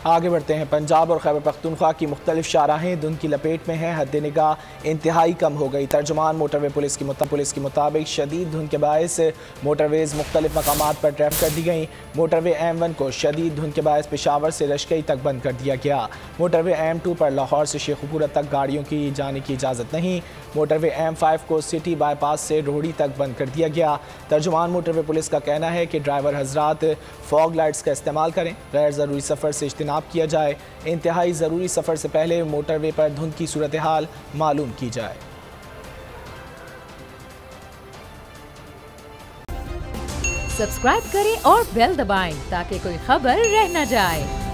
आगे बढ़ते हैं। पंजाब और खैबर पख्तूनख्वा की मुख्तलिफ शाहराहें धुंध की लपेट में हैं। हद निगाह इंतहाई कम हो गई। तर्जुमान मोटरवे पुलिस के मुताबिक शदीद धुंध के बायस मोटरवेज़ मुख्तलिफ मकामात पर ट्रैप कर दी गई। मोटरवे M1 को शदीद धुंध के बायस पेशावर से रशकई तक बंद कर दिया गया। मोटरवे M2 पर लाहौर से शेखुपुरा तक गाड़ियों की जाने की इजाज़त नहीं। मोटरवे M5 को सिटी बाईपास से रोहड़ी तक बंद कर दिया गया। तर्जुमान मोटरवे पुलिस का कहना है कि ड्राइवर हजरात फॉग लाइट्स का इस्तेमाल करें, गैर ज़रूरी सफ़र से इज्तनाब किया जाए। इंतहाई ज़रूरी सफ़र से पहले मोटरवे पर धुंध की सूरत हाल मालूम की जाए। सब्सक्राइब करें और बेल दबाएं ताकि कोई खबर रह न जाए।